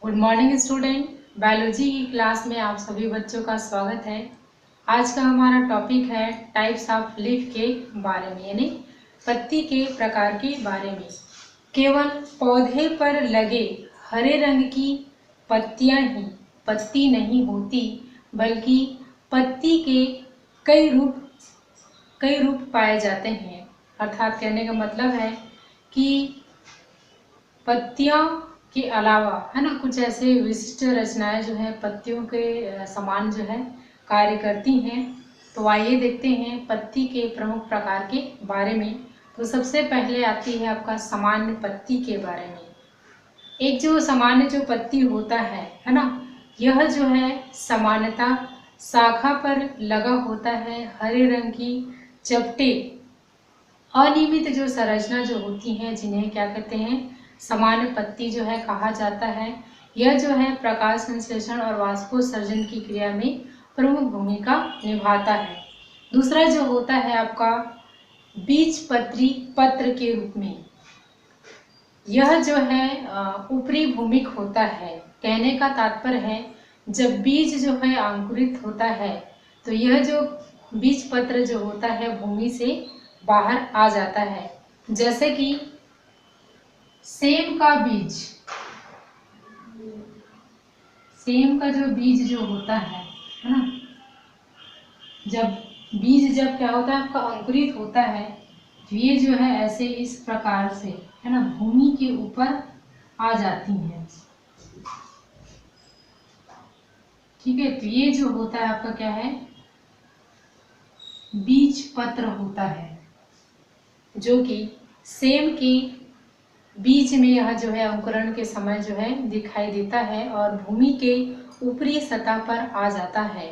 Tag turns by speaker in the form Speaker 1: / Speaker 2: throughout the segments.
Speaker 1: Good morning student. Biology की class में आप सभी बच्चों का स्वागत है। आज का हमारा टॉपिक है टाइप्स ऑफ लीफ के बारे में, यानी पत्ती के प्रकार के बारे में। केवल पौधे पर लगे हरे रंग की पत्तियां ही पत्ती नहीं होती, बल्कि पत्ती के कई रूप पाए जाते हैं। अर्थात कहने का मतलब है कि पत्तियों के अलावा है ना कुछ ऐसे विशिष्ट रचनाएं जो है पत्तियों के समान जो है कार्य करती हैं। तो आइए देखते हैं पत्ती के प्रमुख प्रकार के बारे में। तो सबसे पहले आती है आपका सामान्य पत्ती के बारे में। एक जो सामान्य जो पत्ती होता है ना, यह जो है सामान्यतः शाखा पर लगा होता है। हरे रंग की चपटे अनियमित जो संरचना जो होती हैं, जिन्हें क्या कहते हैं, सामान्य पत्ती जो है कहा जाता है। यह जो है प्रकाश संश्लेषण और वाष्पोत्सर्जन की क्रिया में प्रमुख भूमिका निभाता है। दूसरा जो होता है आपका बीजपत्री पत्र के रूप में। यह जो है ऊपरी भूमिक होता है। कहने का तात्पर्य है जब बीज जो है अंकुरित होता है तो यह जो बीज पत्र जो होता है भूमि से बाहर आ जाता है। जैसे कि सेम का बीज, सेम का जो बीज जो होता है ना, जब क्या होता है आपका अंकुरित होता है तो ये जो है ऐसे इस प्रकार से है ना भूमि के ऊपर आ जाती हैं। ठीक है, तो ये जो होता है आपका क्या है, बीज पत्र होता है, जो कि सेम के बीज में यह जो है अंकुरण के समय जो है दिखाई देता है और भूमि के ऊपरी सतह पर आ जाता है।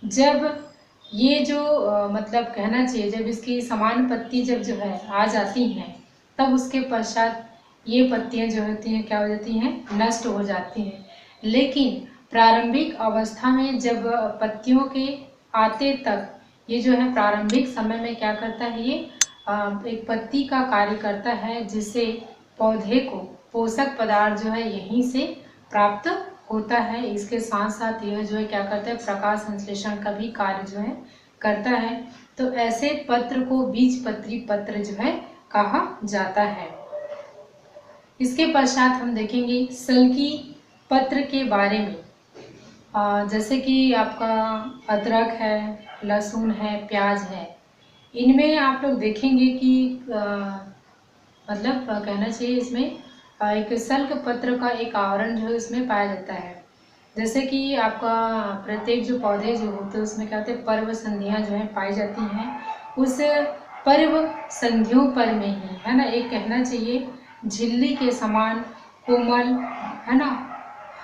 Speaker 1: जब ये जो मतलब कहना चाहिए, जब इसकी समान पत्ती जब जो है आ जाती हैं, तब उसके पश्चात ये पत्तियां जो होती हैं क्या हो जाती हैं, नष्ट हो जाती हैं। लेकिन प्रारंभिक अवस्था में जब पत्तियों के आते तक ये जो है प्रारंभिक समय में क्या करता है, ये एक पत्ती का कार्य करता है, जिससे पौधे को पोषक पदार्थ जो है यहीं से प्राप्त होता है। इसके साथ साथ यह जो है क्या करता है, प्रकाश संश्लेषण का भी कार्य जो है करता है। तो ऐसे पत्र को बीजपत्री पत्र जो है कहा जाता है। इसके पश्चात हम देखेंगे सल्की पत्र के बारे में। जैसे कि आपका अदरक है, लहसुन है, प्याज है, इनमें आप लोग देखेंगे कि मतलब कहना चाहिए इसमें एक सल्क पत्र का एक आवरण जो है इसमें पाया जाता है। जैसे कि आपका प्रत्येक जो पौधे जो होते हैं उसमें क्या होते हैं, पर्व संधियां जो है पाई जाती हैं। उस पर्व संधियों पर में ही है ना एक कहना चाहिए झिल्ली के समान कोमल है ना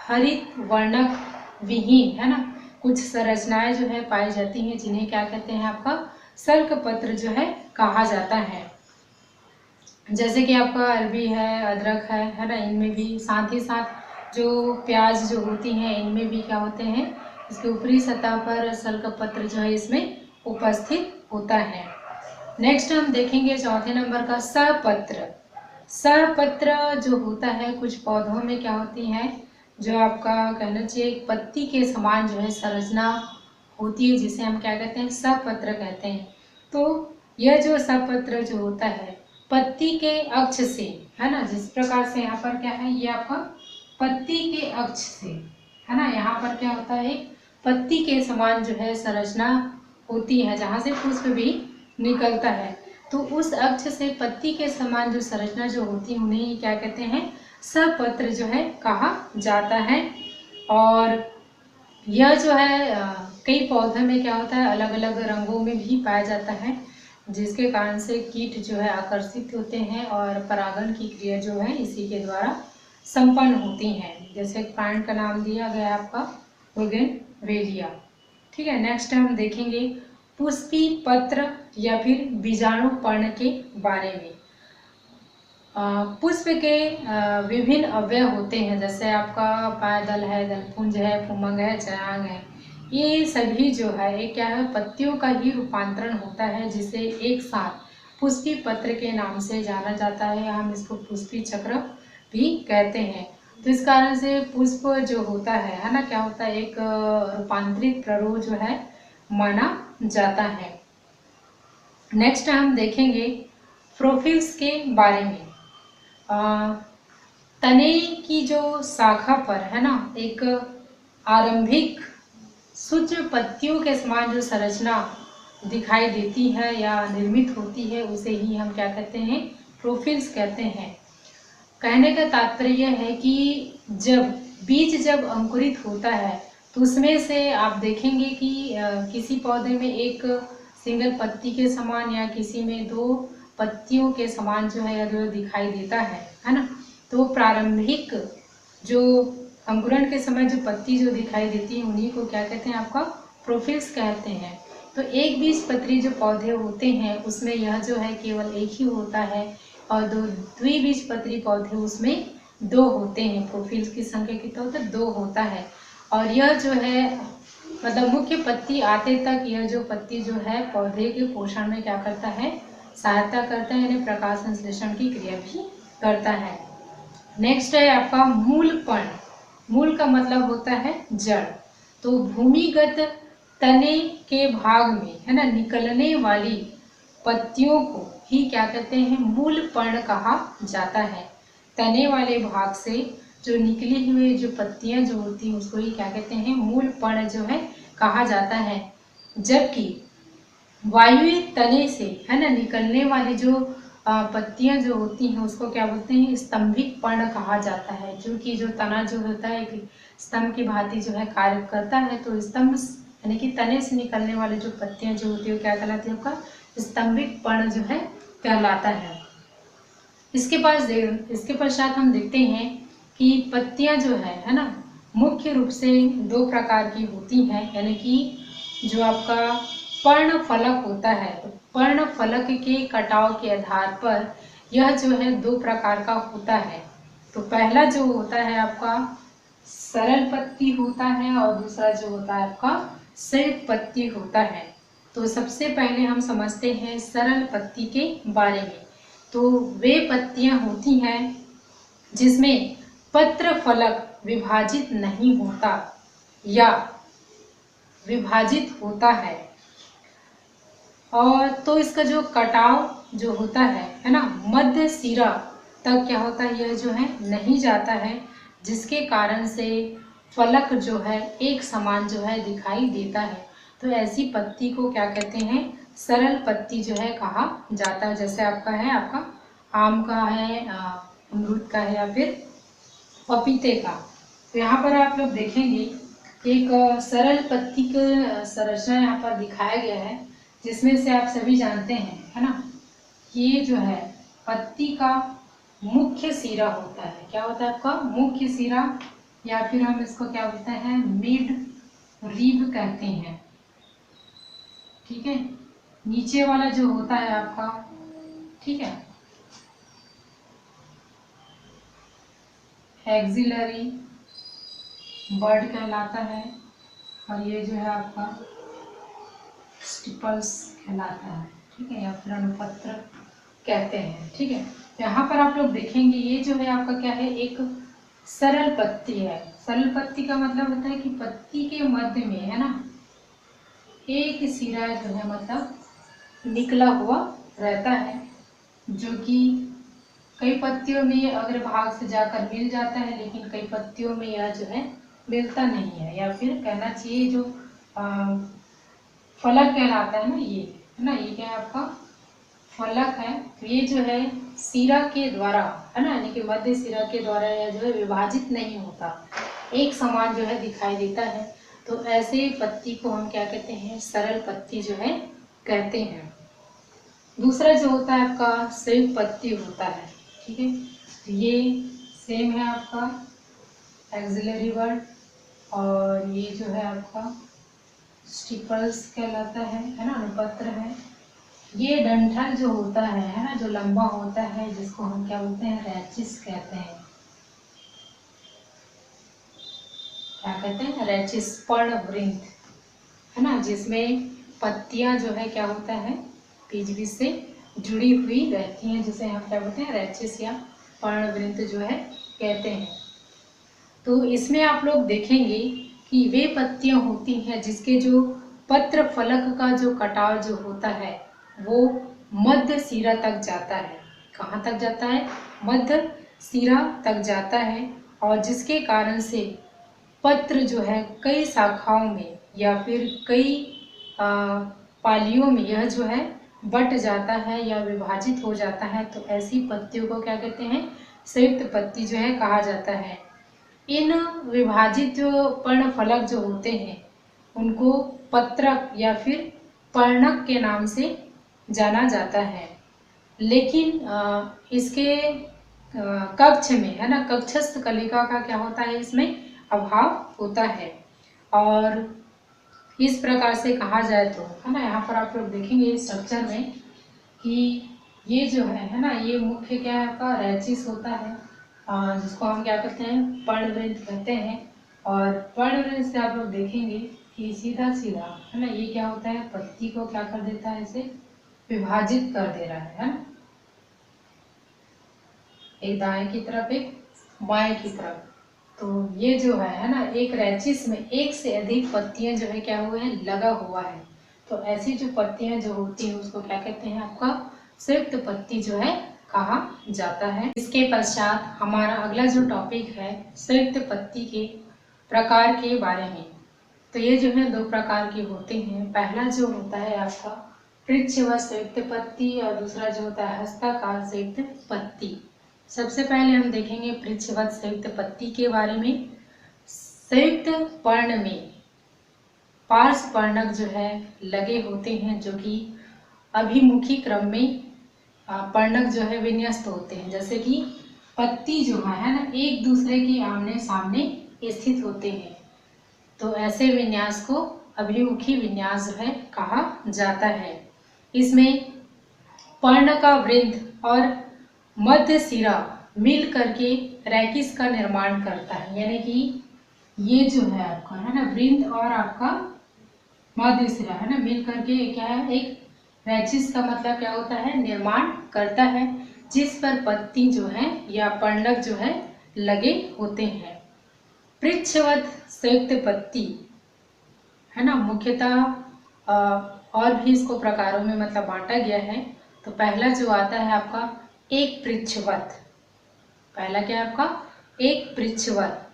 Speaker 1: हरित वर्णक विहीन है ना कुछ संरचनाएं जो है पाई जाती हैं, जिन्हें क्या कहते हैं, आपका सल्क पत्र जो है कहा जाता है। जैसे कि आपका अरबी है, अदरक है ना, इनमें भी साथ ही साथ जो प्याज जो होती हैं इनमें भी क्या होते हैं, इसके ऊपरी सतह पर सल्क पत्र जो है इसमें उपस्थित होता है। नेक्स्ट हम देखेंगे चौथे नंबर का सहपत्र। सहपत्र जो होता है कुछ पौधों में क्या होती है, जो आपका कहना चाहिए पत्ती के समान जो है संरचना होती है, जिसे हम क्या कहते हैं, सहपत्र कहते हैं। तो यह जो सहपत्र जो होता है पत्ती के अक्ष से है ना, जिस प्रकार से यहाँ पर क्या है, ये आपका पत्ती के अक्ष से है ना, यहाँ पर क्या होता है, पत्ती के समान जो है संरचना होती है, जहाँ से पुष्प भी निकलता है। तो उस अक्ष से पत्ती के समान जो संरचना जो होती है उन्हें क्या कहते हैं, सहपत्र जो है कहा जाता है। और यह जो है कई पौधों में क्या होता है, अलग अलग रंगों में भी पाया जाता है, जिसके कारण से कीट जो है आकर्षित होते हैं और परागण की क्रिया जो है इसी के द्वारा संपन्न होती हैं। जैसे प्लांट का नाम दिया गया आपका बोगेनवेलिया। ठीक है, नेक्स्ट हम देखेंगे पुष्पी पत्र या फिर बीजाणु पर्ण के बारे में। पुष्प के विभिन्न अवयव होते हैं, जैसे आपका पैदल है, दलपुंज है, पुमंग है, जयांग है। ये सभी जो है ये क्या है, पत्तियों का ही रूपांतरण होता है, जिसे एक साथ पुष्पी पत्र के नाम से जाना जाता है। हम इसको पुष्पी चक्र भी कहते हैं। तो इस कारण से पुष्प जो होता है ना, क्या होता है, एक रूपांतरित प्ररोह जो है माना जाता है। नेक्स्ट हम देखेंगे प्रोफिल्स के बारे में। तने की जो शाखा पर है ना, एक आरंभिक सूक्ष्म पत्तियों के समान जो संरचना दिखाई देती है या निर्मित होती है, उसे ही हम क्या कहते हैं, प्रोफिल्स कहते हैं। कहने का तात्पर्य है कि बीज जब अंकुरित होता है तो उसमें से आप देखेंगे कि किसी पौधे में एक सिंगल पत्ती के समान या किसी में 2 पत्तियों के समान जो है जो दिखाई देता है ना। तो प्रारंभिक जो अंकुरण के समय जो पत्ती जो दिखाई देती है उन्हीं को क्या कहते हैं, आपका प्रोफिल्स कहते हैं। तो एक बीजपत्री जो पौधे होते हैं उसमें यह जो है केवल एक ही होता है, और द्विबीजपत्री पौधे उसमें 2 होते हैं। प्रोफिल्स की संख्या कितना होता है, 2 होता है। और यह जो है मतलब मुख्य पत्ती आते तक यह जो पत्ती जो है पौधे के पोषण में क्या करता है, सहायता करता है, यानी प्रकाश संश्लेषण की क्रिया भी करता है। नेक्स्ट है आपका मूल पर्ण। मूल का मतलब होता है जड़। तो भूमिगत तने के भाग में है ना निकलने वाली पत्तियों को ही क्या कहते हैं, मूल पर्ण कहा जाता है। तने वाले भाग से जो निकली हुई जो पत्तियां जो होती हैं उसको ही क्या कहते हैं, मूल पर्ण जो है कहा जाता है। जबकि वायुई तने से है ना निकलने वाली जो पत्तियां जो होती हैं उसको क्या बोलते हैं, स्तंभिक पर्ण कहा जाता है। क्योंकि जो तना जो होता है एक स्तंभ की भांति जो है कार्य करता है, तो स्तंभ यानी कि तने से निकलने वाली जो पत्तियां जो होती है क्या कहलाती है, आपका स्तंभिक पर्ण जो है कहलाता है। इसके पश्चात हम देखते हैं कि पत्तियां जो है ना मुख्य रूप से 2 प्रकार की होती हैं। यानी कि जो आपका पर्ण फलक होता है, तो पर्ण फलक के कटाव के आधार पर यह जो है 2 प्रकार का होता है। तो पहला जो होता है आपका सरल पत्ती होता है और दूसरा जो होता है आपका संयुक्त पत्ती होता है। तो सबसे पहले हम समझते हैं सरल पत्ती के बारे में। तो वे पत्तियां होती हैं जिसमें पत्र फलक विभाजित नहीं होता या विभाजित होता है, और तो इसका जो कटाव जो होता है ना मध्य सिरा तक क्या होता है, यह जो है नहीं जाता है, जिसके कारण से फलक जो है एक समान जो है दिखाई देता है। तो ऐसी पत्ती को क्या कहते हैं, सरल पत्ती जो है कहा जाता है। जैसे आपका है आपका आम का है, अमरूद का है, या फिर पपीते का। तो यहाँ पर आप लोग देखेंगे एक सरल पत्ती का संरचना यहाँ पर दिखाया गया है, जिसमें से आप सभी जानते हैं है ना, ये जो है पत्ती का मुख्य सिरा होता है। क्या होता है आपका मुख्य सिरा, या फिर हम इसको क्या बोलते हैं, मिड रिब कहते हैं। ठीक है, नीचे वाला जो होता है आपका, ठीक है, एक्सिलरी बर्ड कहलाता है, और ये जो है आपका स्टिपल्स कहलाता है। ठीक है, या फिर अनुपत्र कहते हैं। ठीक है, यहाँ पर आप लोग देखेंगे ये जो है आपका क्या है, एक सरल पत्ती है। सरल पत्ती का मतलब होता है कि पत्ती के मध्य में है ना एक सिरा जो है मतलब निकला हुआ रहता है, जो कि कई पत्तियों में अग्रभाग से जाकर मिल जाता है, लेकिन कई पत्तियों में यह जो है मिलता नहीं है, या फिर कहना चाहिए जो फलक कहलाता है ना, ये है ना, ये क्या है आपका फलक है। तो ये जो है सिरा के द्वारा है ना, यानी कि मध्य सिरा के द्वारा यह जो है विभाजित नहीं होता, एक समान जो है दिखाई देता है। तो ऐसे पत्ती को हम क्या कहते हैं, सरल पत्ती जो है कहते हैं। दूसरा जो होता है आपका संयुक्त पत्ती होता है। ठीक है, तो ये सेम है आपका एक्सिलरी वर्ड, और ये जो है आपका स्टिपल्स कहलाता है ना, अनुपत्र है। ये डंठल जो होता है ना, जो लंबा होता है, जिसको हम क्या बोलते हैं, रैचिस कहते हैं। क्या कहते हैं, रैचिस, पर्णवृंत है ना, जिसमें पत्तियां जो है क्या होता है, बीज बीज से जुड़ी हुई रहती हैं, जिसे हम क्या बोलते हैं, रैचिस या पर्णवृंत जो है कहते हैं। तो इसमें आप लोग देखेंगे कि वे पत्तियां होती हैं जिसके जो पत्र फलक का जो कटाव जो होता है वो मध्य सिरा तक जाता है। कहाँ तक जाता है? मध्य सिरा तक जाता है, और जिसके कारण से पत्र जो है कई शाखाओं में या फिर कई पालियों में यह जो है बट जाता है या विभाजित हो जाता है। तो ऐसी पत्तियों को क्या कहते हैं? संयुक्त पत्ती जो है कहा जाता है। इन विभाजित जो पर्णफलक जो होते हैं उनको पत्रक या फिर पर्णक के नाम से जाना जाता है। लेकिन इसके कक्ष में है ना, कक्षस्थ कलिका का क्या होता है? इसमें अभाव होता है। और इस प्रकार से कहा जाए तो है ना, यहाँ पर आप लोग देखेंगे स्ट्रक्चर में कि ये जो है ना, ये मुख्य क्या है आपका? रैचिस होता है, जिसको हम क्या कहते हैं? पर्णवृंत कहते हैं। और पर्णवृंत से आप लोग देखेंगे कि सीधा सीधा है ना, ये क्या होता है? पत्ती को क्या कर देता है? इसे विभाजित कर दे रहा है ना, एक दाएं की तरफ एक बाएं की तरफ। तो ये जो है ना, एक रैचिस में एक से अधिक पत्तियां जो है क्या हुए हैं? लगा हुआ है। तो ऐसी जो पत्तियां जो होती है उसको क्या कहते हैं? आपका संयुक्त पत्ती जो है कहा जाता है। इसके पश्चात हमारा अगला जो टॉपिक है संयुक्त पत्ती के प्रकार के बारे में। तो ये जो है दो प्रकार के होते हैं। पहला जो होता है आपका पृच्छवत संयुक्त पत्ती, और दूसरा जो होता है हस्ताकार संयुक्त पत्ती। सबसे पहले हम देखेंगे पृच्छवत संयुक्त पत्ती के बारे में। संयुक्त पर्ण में पार्श्व पर्णक जो है लगे होते हैं, जो कि अभिमुखी क्रम में पर्णक जो है विन्यस्त होते हैं। जैसे कि पत्ती जो है ना, एक दूसरे के आमने सामने स्थित होते हैं। तो ऐसे विन्यास को अभिमुखी विन्यास जो है कहा जाता है। इसमें पर्ण का वृंत और मध्य सिरा मिल करके रैकिस का निर्माण करता है। यानी कि ये जो है आपका है ना, वृंत और आपका मध्य सिरा है ना, मिल करके क्या है? एक रैचिस का मतलब क्या होता है? निर्माण करता है, जिस पर पत्ती जो है या पर्णक जो है लगे होते हैं। पृच्छवत संयुक्त पत्ती है ना, मुख्यतः और भी इसको प्रकारों में मतलब बांटा गया है। तो पहला जो आता है आपका एक पृच्छवत। पहला क्या है आपका? एक पृच्छवत।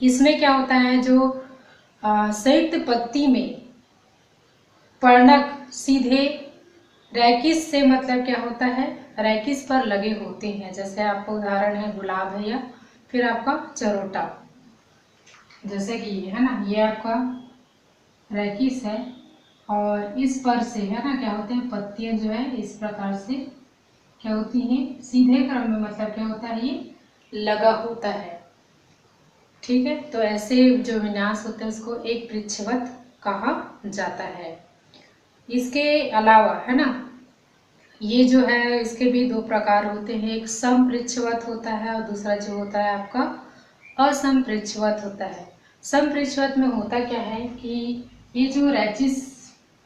Speaker 1: इसमें क्या होता है? जो संयुक्त पत्ती में पर्णक सीधे रैकिस से मतलब क्या होता है? रैकिस पर लगे होते हैं। जैसे आपका उदाहरण है गुलाब है, या फिर आपका चरोटा। जैसे कि ये है ना, ये आपका रैकिस है, और इस पर से है ना क्या होते हैं? पत्तियां जो है इस प्रकार से क्या होती हैं? सीधे क्रम में मतलब क्या होता है? ये लगा होता है। ठीक है, तो ऐसे जो विन्यास होते हैं उसको एक पृच्छवत कहा जाता है। इसके अलावा है ना, ये जो है इसके भी दो प्रकार होते हैं। एक समपृच्छवत होता है और दूसरा जो होता है आपका असमपृच्छवत होता है। समपृच्छवत में होता क्या है कि ये जो रैचिस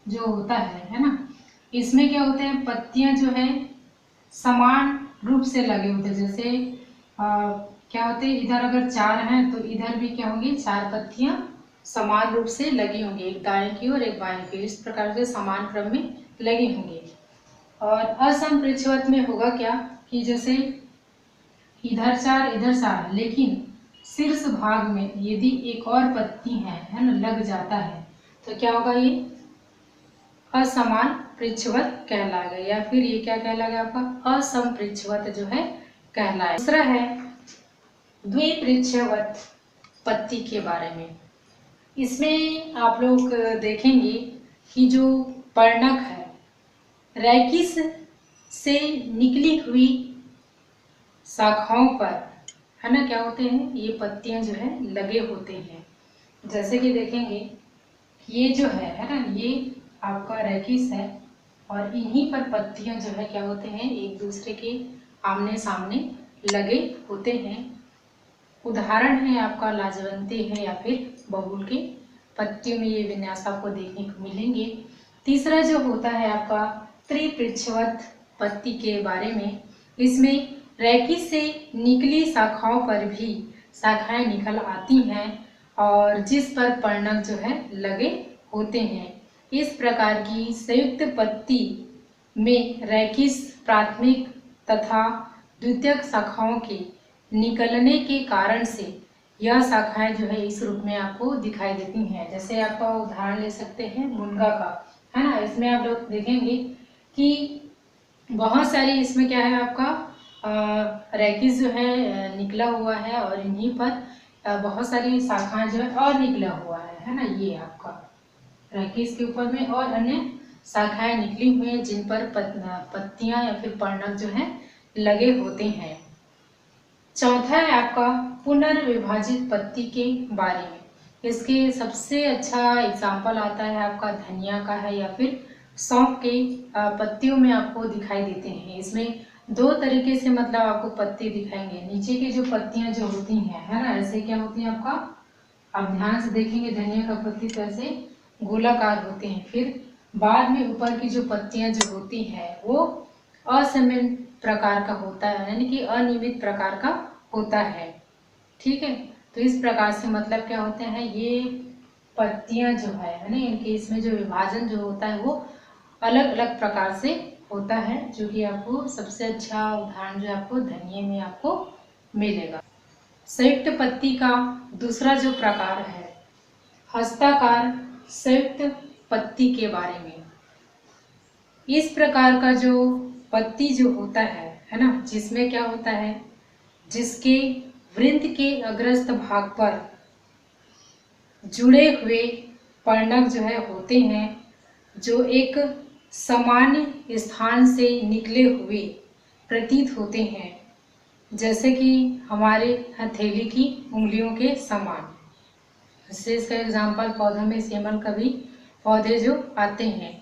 Speaker 1: जो होता है ना, इसमें क्या होते हैं? पत्तियां जो है समान रूप से लगे होते हैं। जैसे क्या होते हैं? इधर अगर 4 हैं तो इधर भी क्या होंगी? 4 पत्तियां समान रूप से लगी होंगी, एक दाएं की और एक बाएं की, इस प्रकार से समान क्रम में लगी होंगी। और असमपृच्छवत में होगा क्या कि जैसे इधर 4 इधर 4, लेकिन शीर्ष भाग में यदि एक और पत्ती है ना, लग जाता है, तो क्या होगा? ये असमान पृच्छवत कहलाएगा, या फिर ये क्या कहलाएगा? आपका असमपृच्छवत जो है कहलाएगा। दूसरा है द्विपृच्छवत पत्ती के बारे में। इसमें आप लोग देखेंगे कि जो पर्णक है रैकिस से निकली हुई शाखाओं पर है ना क्या होते हैं? ये पत्तियां जो है लगे होते हैं। जैसे कि देखेंगे ये जो है ना, ये आपका रैकिस है, और इन्हीं पर पत्तियां जो है क्या होते हैं? एक दूसरे के आमने सामने लगे होते हैं। उदाहरण है आपका लाजवंती है या फिर बबूल के पत्तियों में ये विन्यास आपको देखने को मिलेंगे। तीसरा जो होता है आपका त्रिपृच्छवत पत्ती के बारे में। इसमें रैकिस से निकली शाखाओं पर भी शाखाएं निकल आती हैं और जिस पर पर्णक जो है लगे होते हैं। इस प्रकार की संयुक्त पत्ती में रैखिक प्राथमिक तथा द्वितीयक शाखाओं के निकलने के कारण से यह शाखाएं जो है इस रूप में आपको दिखाई देती हैं। जैसे आपका उदाहरण ले सकते हैं मुनगा का, है ना। इसमें आप लोग देखेंगे कि बहुत सारी इसमें क्या है आपका रैखिक जो है निकला हुआ है और इन्हीं पर बहुत सारी शाखाएं जो है और निकला हुआ है ना। ये आपका रैखिक के ऊपर में और अन्य शाखाएं निकली हुई हैं जिन पर पत्तियां या फिर पर्णक जो है लगे होते हैं। चौथा है आपका पुनर्विभाजित पत्ती के बारे में। इसके सबसे अच्छा एग्जाम्पल आता है आपका धनिया का है या फिर सौंफ के पत्तियों में आपको दिखाई देते हैं। इसमें दो तरीके से मतलब आपको पत्ती दिखाएंगे। नीचे की जो पत्तियां जो होती हैं, है ना, ऐसे क्या होती हैं आपका, आप ध्यान से देखेंगे धनिया का पत्ती तो ऐसे गोलाकार होते हैं। फिर बाद में ऊपर की जो पत्तियां जो होती हैं वो असमान प्रकार का होता है, यानी कि अनियमित प्रकार का होता है। ठीक है, तो इस प्रकार से मतलब क्या होते हैं, ये पत्तियां जो है ना, इनके इसमें जो विभाजन जो होता है वो अलग अलग प्रकार से होता है, जो कि आपको सबसे अच्छा उदाहरण जो आपको धनिये में आपको मिलेगा। संयुक्त पत्ती का दूसरा जो प्रकार है हस्ताकार संयुक्त पत्ती के बारे में। इस प्रकार का जो पत्ती जो होता है ना, जिसमें क्या होता है, जिसके वृंत के अग्रस्त भाग पर जुड़े हुए पर्णक जो है होते हैं, जो एक सामान्य स्थान से निकले हुए प्रतीत होते हैं, जैसे कि हमारे हथेली की उंगलियों के समान। जैसे इसका एग्जाम्पल पौधों में सेमल का भी पौधे जो आते हैं।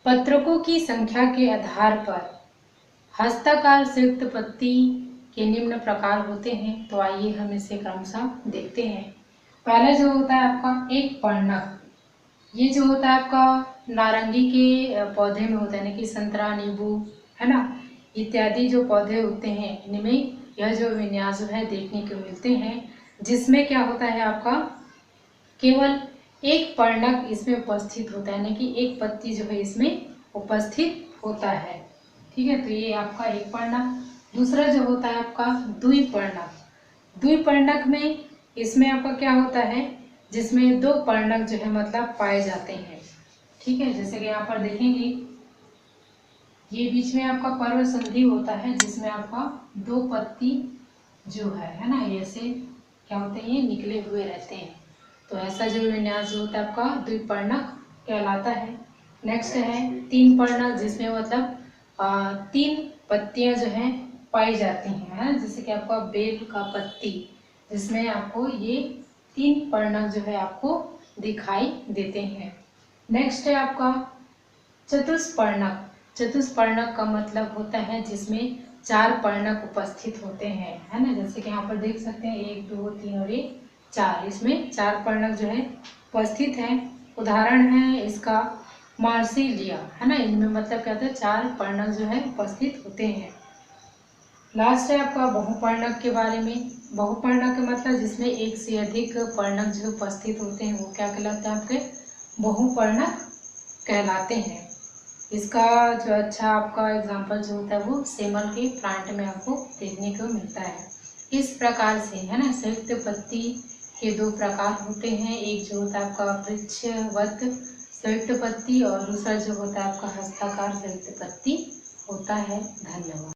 Speaker 1: पत्रकों की संख्या के आधार पर हस्ताकार संयुक्त पत्ती के निम्न प्रकार होते हैं। तो आइए हम इसे क्रमशः देखते हैं। पहला जो होता है आपका एक पर्णक। ये जो होता है आपका नारंगी के पौधे में होता है, यानी कि संतरा, नींबू, है ना, इत्यादि जो पौधे होते हैं इनमें यह जो विन्यास जो है देखने को मिलते हैं, जिसमें क्या होता है आपका केवल एक पर्णक इसमें उपस्थित होता है, यानी कि एक पत्ती जो है इसमें उपस्थित होता है। ठीक है, तो ये आपका एक पर्णक। दूसरा जो होता है आपका द्विपर्णक। द्विपर्णक में इसमें आपका क्या होता है, जिसमें दो पर्णक जो है मतलब पाए जाते हैं। ठीक है, जैसे कि यहाँ पर देखेंगे ये बीच में आपका पर्व संधि होता है, जिसमें आपका दो पत्ती जो है ना, ऐसे क्या होते हैं, ये निकले हुए रहते हैं। तो ऐसा जो विन्यास जो होता है आपका द्विपर्णक कहलाता है। नेक्स्ट है तीन पर्णक, जिसमें मतलब तीन पत्तियां जो हैं पाई जाती हैं, है ना, जैसे कि आपका बेल का पत्ती, जिसमें आपको ये तीन पर्णक जो है आपको दिखाई देते हैं। नेक्स्ट है आपका चतुष्पर्णक। चतुष्पर्णक का मतलब होता है जिसमें चार पर्णक उपस्थित होते हैं, है ना, जैसे कि यहाँ पर देख सकते हैं 1 2 3 और 4। इसमें चार पर्णक जो है उपस्थित हैं। उदाहरण है इसका मार्सिलिया, है ना, इनमें मतलब क्या होता है, चार पर्णक जो है उपस्थित होते हैं। लास्ट है आपका बहुपर्णक के बारे में। बहुपर्णक का मतलब जिसमें एक से अधिक पर्णक जो उपस्थित होते हैं वो क्या कहलाते हैं, आपके बहुपर्णक कहलाते हैं। इसका जो अच्छा आपका एग्जाम्पल जो होता है वो सेमल के प्लांट में आपको देखने को मिलता है। इस प्रकार से, है ना, संयुक्त पत्ती के दो प्रकार होते हैं। एक जो होता है आपका वृक्षवत संयुक्त पत्ती और दूसरा जो होता है आपका हस्ताकार संयुक्त पत्ती होता है। धन्यवाद।